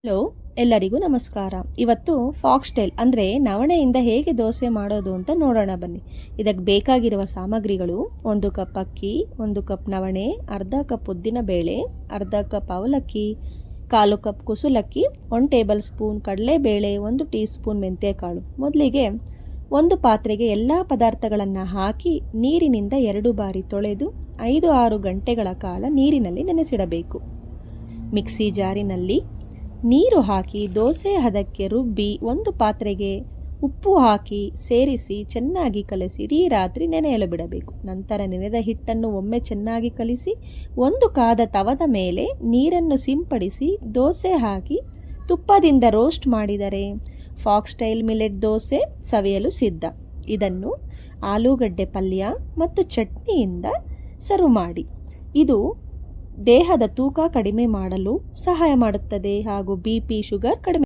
Hello, ಎಲ್ಲರಿಗೂ ನಮಸ್ಕಾರ. ಇವತ್ತು ಫಾಕ್ಸ್ಟೈಲ್ ಅಂದರೆ ನವಣೆಯಿಂದ ಹೇಗೆ ದೋಸೆ ಮಾಡೋದು ಅಂತ ನೋಡೋಣ ಬನ್ನಿ. ಇದಕ್ಕೆ ಬೇಕಾಗಿರುವ ಸಾಮಗ್ರಿಗಳು: 1 ಕಪ್ ಅಕ್ಕಿ, 1 ಕಪ್ ನವಣೆ, ಅರ್ಧ ಕಪ್ ಉದ್ದಿನ ಬೇಳೆ, ಅರ್ಧ ಕಪ್ ಅವಲಕ್ಕಿ, 1/4 ಕಪ್ ಕುಸುಲಕ್ಕಿ, 1 ಟೇಬಲ್ ಸ್ಪೂನ್ ಕಡಲೆಬೇಳೆ, 1 ಟೀ ಸ್ಪೂನ್ ಮೆಂತ್ಯಕಾಳು. ಮೊದಲಿಗೆ ಒಂದು ಪಾತ್ರೆಗೆ ಎಲ್ಲ ಪದಾರ್ಥಗಳನ್ನು ಹಾಕಿ ನೀರಿನಿಂದ 2 ಬಾರಿ ತೊಳೆದು 5-6 ಗಂಟೆಗಳ ಕಾಲ ನೀರಿನಲ್ಲಿ ನೆನೆಸಿಡಬೇಕು. ಮಿಕ್ಸಿ ಜಾರಿನಲ್ಲಿ ನೀರು ಹಾಕಿ ದೋಸೆ ಹದಕ್ಕೆ ರುಬ್ಬಿ ಒಂದು ಪಾತ್ರೆಗೆ ಉಪ್ಪು ಹಾಕಿ ಸೇರಿಸಿ ಚೆನ್ನಾಗಿ ಕಲಸಿ ಇಡೀ ರಾತ್ರಿ ನೆನೆಯಲು ಬಿಡಬೇಕು. ನಂತರ ನೆನೆದ ಹಿಟ್ಟನ್ನು ಒಮ್ಮೆ ಚೆನ್ನಾಗಿ ಕಲಿಸಿ ಒಂದು ಕಾದ ತವದ ಮೇಲೆ ನೀರನ್ನು ಸಿಂಪಡಿಸಿ ದೋಸೆ ಹಾಕಿ ತುಪ್ಪದಿಂದ ರೋಸ್ಟ್ ಮಾಡಿದರೆ ಫಾಕ್ಸ್ಟೈಲ್ ಮಿಲೆಟ್ ದೋಸೆ ಸವಿಯಲು ಸಿದ್ಧ. ಇದನ್ನು ಆಲೂಗಡ್ಡೆ ಪಲ್ಯ ಮತ್ತು ಚಟ್ನಿಯಿಂದ ಸರ್ವ್ ಮಾಡಿ. ಇದು ದೇಹದ ತೂಕ ಕಡಿಮೆ ಮಾಡಲು ಸಹಾಯ ಮಾಡುತ್ತದೆ ಹಾಗೂ BP, ಶುಗರ್ ಕಡಿಮೆ